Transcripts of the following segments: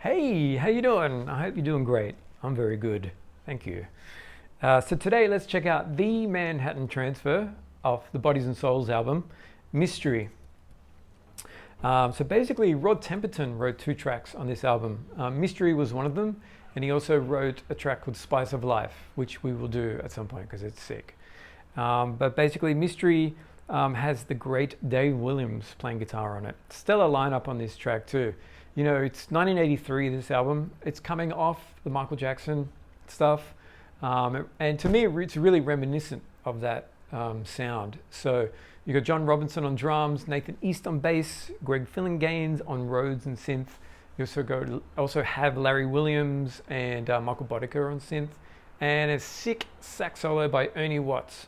Hey, how you doing? I hope you're doing great. I'm very good. Thank you. So today let's check out the Manhattan Transfer off the Bodies and Souls album, Mystery. So basically Rod Temperton wrote two tracks on this album. Mystery was one of them, and he also wrote a track called Spice of Life, which we will do at some point because it's sick. But basically Mystery has the great Dave Williams playing guitar on it. Stellar lineup on this track too. You know, it's 1983, this album. It's coming off the Michael Jackson stuff. And to me, it's really reminiscent of that sound. So you got John Robinson on drums, Nathan East on bass, Greg Fillinganes on Rhodes and synth. You also have Larry Williams and Michael Boddicker on synth, and a sick sax solo by Ernie Watts.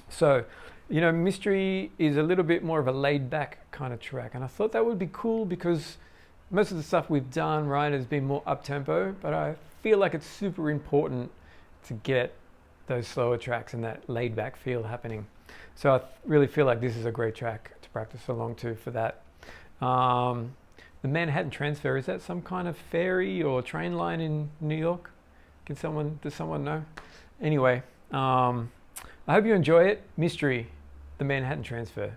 So, you know, Mystery is a little bit more of a laid-back kind of track, and I thought that would be cool because most of the stuff we've done, right, has been more up-tempo, but I feel like it's super important to get those slower tracks and that laid-back feel happening. So I really feel like this is a great track to practice along to for that. The Manhattan Transfer, is that some kind of ferry or train line in New York? Does someone know? Anyway, I hope you enjoy it. Mystery, the Manhattan Transfer.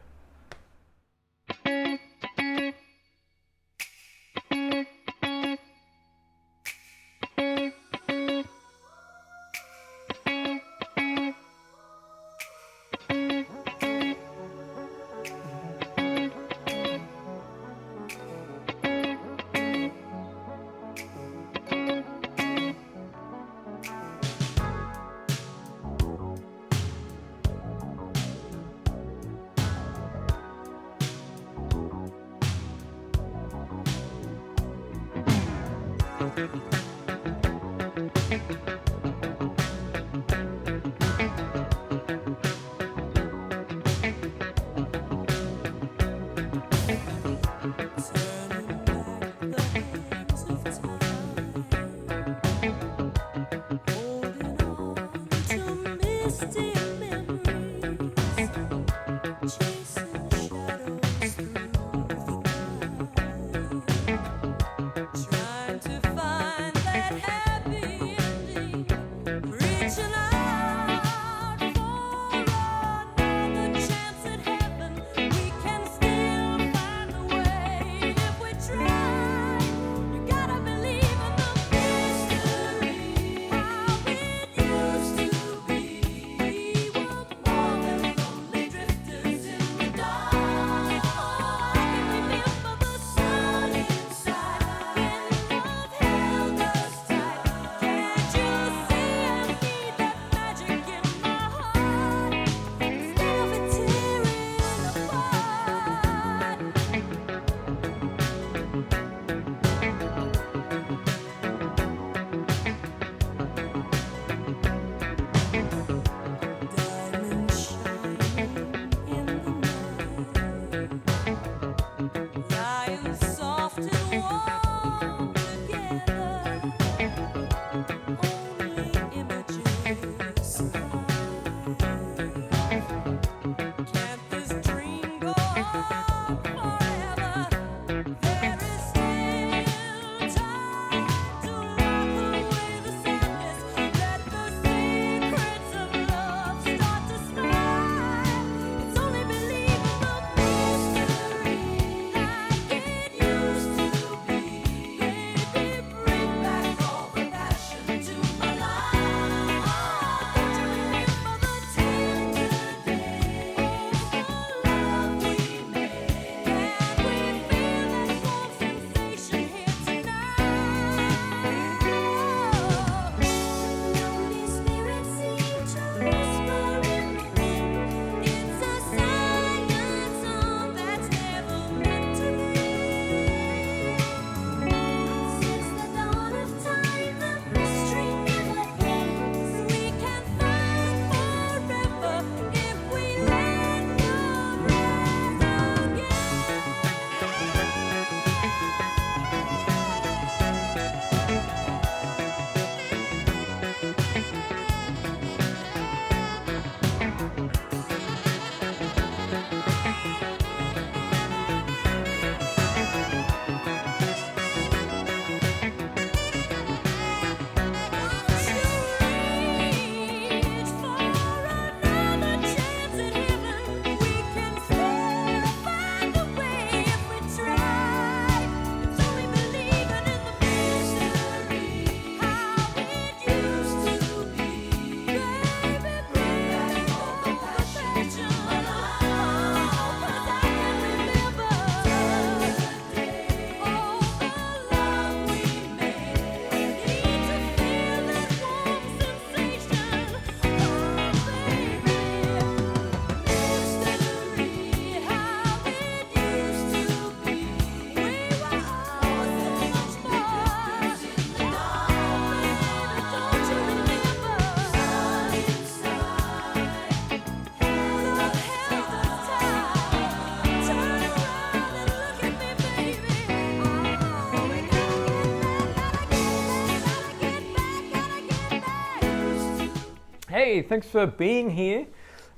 Hey, thanks for being here.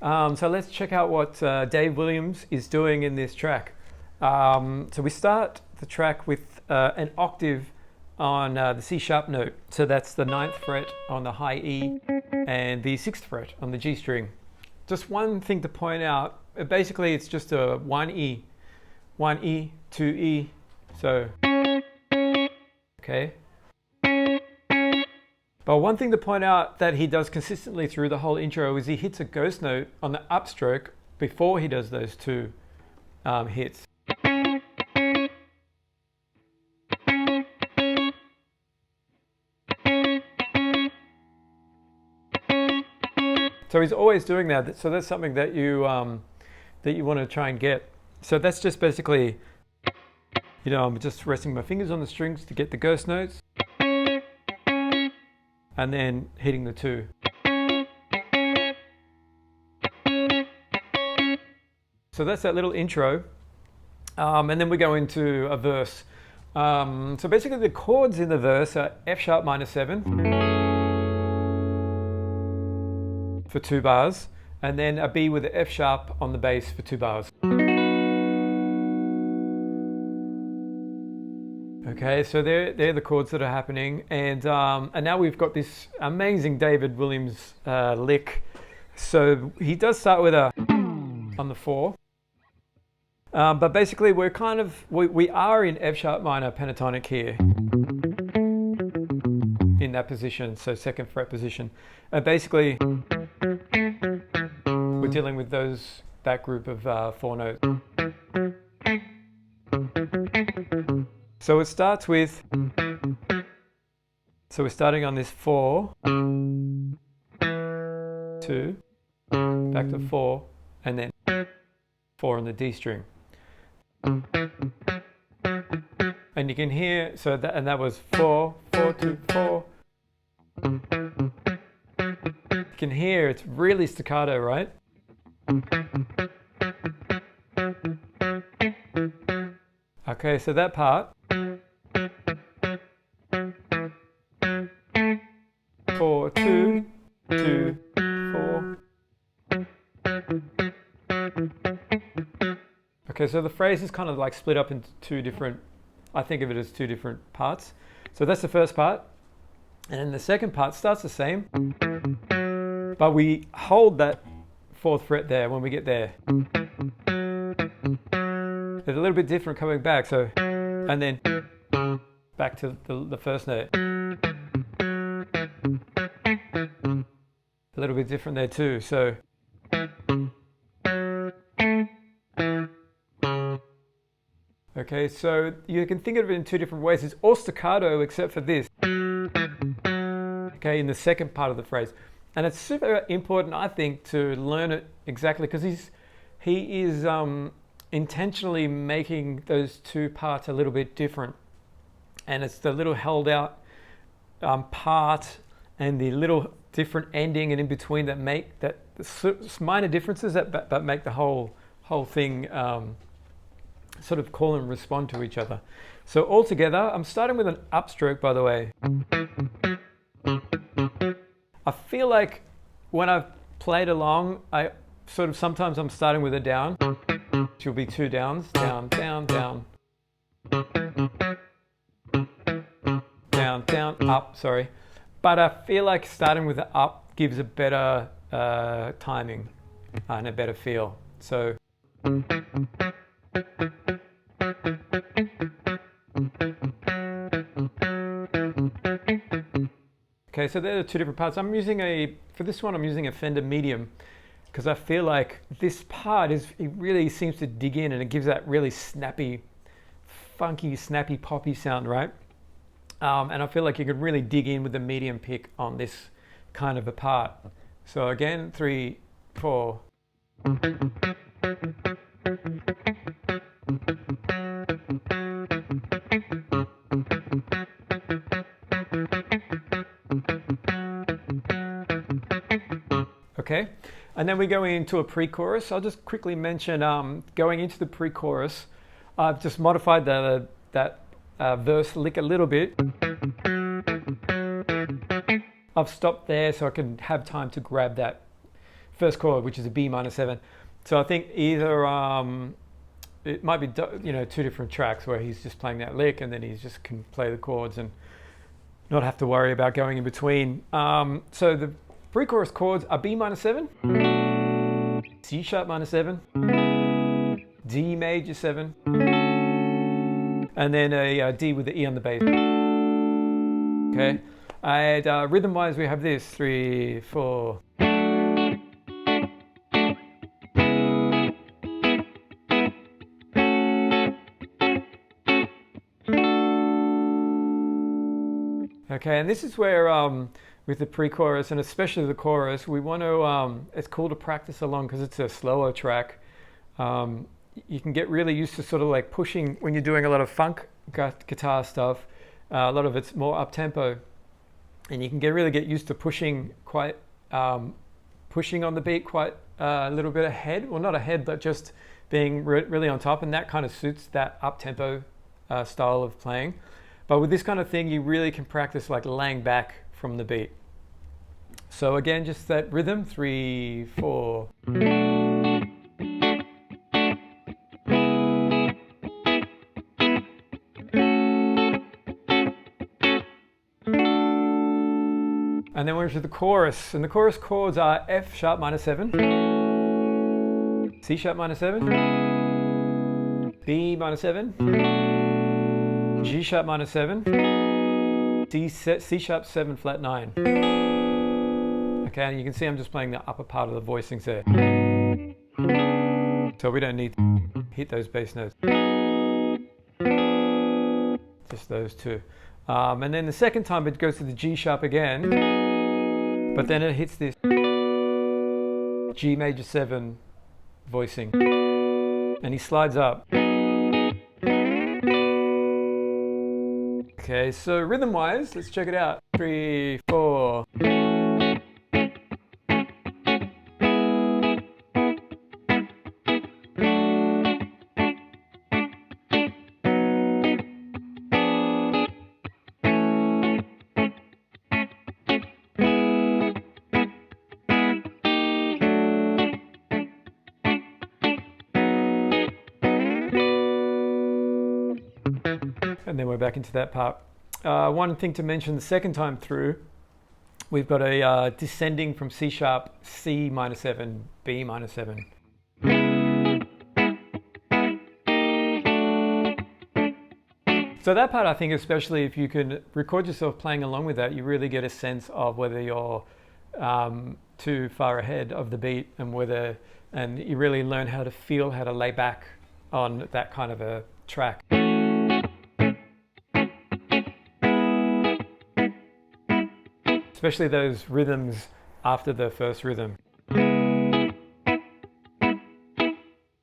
So let's check out what Dave Williams is doing in this track. So we start the track with an octave on the C sharp note. So that's the 9th fret on the high E and the 6th fret on the G string. Just one thing to point out, basically it's just a 1E, 2E, so, okay. But one thing to point out that he does consistently through the whole intro is he hits a ghost note on the upstroke before he does those two hits. So he's always doing that. So that's something that you want to try and get. So that's just basically, I'm just resting my fingers on the strings to get the ghost notes, and then hitting the 2. So that's that little intro, and then we go into a verse. So basically the chords in the verse are F sharp minor 7 for 2 bars, and then a B with the F sharp on the bass for 2 bars. Okay, so they're the chords that are happening, and now we've got this amazing David Williams lick. So he does start with a on the 4, but basically we are in F sharp minor pentatonic here, in that position, so 2nd fret position, and basically we're dealing with that group of 4 notes. So it starts with, so we're starting on this 4, 2, back to 4, and then 4 on the D string. And you can hear, so that was 4, 4, 2, 4. You can hear it's really staccato, right? Okay, so that part. 4, 2, 2, 4. Okay, so the phrase is kind of like split up into 2 different, I think of it as 2 different parts. So that's the first part. And then the second part starts the same, but we hold that 4th fret there when we get there. It's a little bit different coming back, so, and then back to the first note. A little bit different there too, so. Okay, so you can think of it in 2 different ways. It's all staccato except for this. Okay, in the second part of the phrase. And it's super important, I think, to learn it exactly, because he is intentionally making those 2 parts a little bit different. And it's the little held out part and the little different ending and in between that make that minor differences that make the whole thing sort of call and respond to each other. So altogether, I'm starting with an upstroke, by the way. I feel like when I've played along, sometimes I'm starting with a down, which will be 2 downs, down, down, down, down, down, up, sorry. But I feel like starting with the up gives a better timing and a better feel. So. Okay, so there are 2 different parts. For this one I'm using a Fender Medium, because I feel like this part it really seems to dig in, and it gives that really snappy, funky, snappy, poppy sound, right? And I feel like you could really dig in with the medium pick on this kind of a part. So again, 3, 4. Okay, and then we go into a pre-chorus. I'll just quickly mention going into the pre-chorus, I've just modified that verse lick a little bit. I've stopped there so I can have time to grab that first chord, which is a B minor 7. So I think either it might be, you know, two different tracks where he's just playing that lick and then he just can play the chords and not have to worry about going in between. So the pre-chorus chords are B minor 7, C sharp minor 7, D major 7, and then a D with the E on the bass. Okay, and rhythm-wise we have this 3, 4. Okay, and this is where with the pre-chorus and especially the chorus, we want to, it's cool to practice along because it's a slower track. You can get really used to sort of like pushing when you're doing a lot of funk guitar stuff. A lot of it's more up-tempo, and you can really get used to pushing pushing on the beat quite a little bit ahead. Well, not ahead, but just being really on top, and that kind of suits that up-tempo style of playing. But with this kind of thing, you really can practice like laying back from the beat. So again, just that rhythm, 3, 4. And then we're into the chorus, and the chorus chords are F sharp minor 7, C sharp minor 7, B minor 7, G sharp minor 7, C sharp 7 flat 9. Okay, and you can see I'm just playing the upper part of the voicings there. So we don't need to hit those bass notes. Just those two. And then the second time it goes to the G sharp again, but then it hits this G major 7 voicing, and he slides up. Okay, so rhythm-wise, let's check it out. 3, 4. And then we're back into that part. One thing to mention the second time through, we've got a descending from C sharp, C minor 7, B minor 7. So that part, I think, especially if you can record yourself playing along with that, you really get a sense of whether you're too far ahead of the beat and you really learn how to feel, how to lay back on that kind of a track. Especially those rhythms after the first rhythm.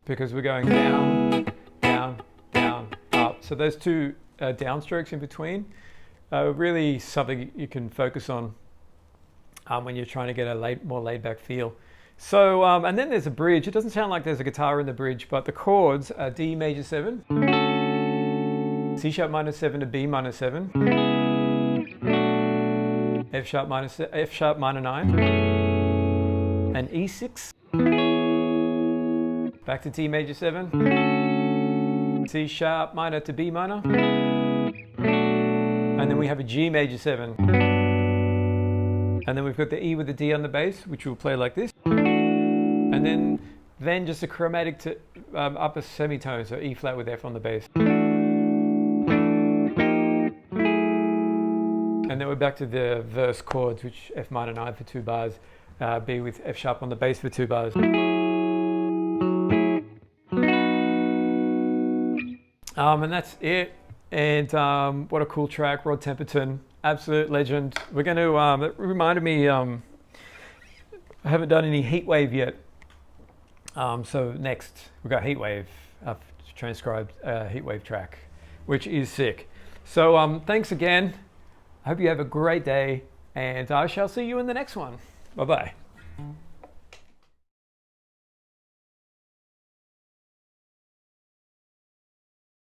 Because we're going down, down, down, up. So those two downstrokes in between are really something you can focus on when you're trying to get a more laid back feel. So, and then there's a bridge. It doesn't sound like there's a guitar in the bridge, but the chords are D major 7, C sharp minor 7 to B minor 7, F sharp minor 9, and E6. Back to D major 7, C sharp minor to B minor, and then we have a G major 7. And then we've got the E with the D on the bass, which will play like this. And then just a chromatic to upper semitone, so E flat with F on the bass. And then we're back to the verse chords, which F minor 9 for 2 bars, B with F sharp on the bass for 2 bars. And that's it. And what a cool track, Rod Temperton, absolute legend. We're going to, it reminded me, I haven't done any Heatwave yet. So next, we've got Heatwave. I've transcribed a Heatwave track, which is sick. So thanks again. I hope you have a great day, and I shall see you in the next one. Bye-bye.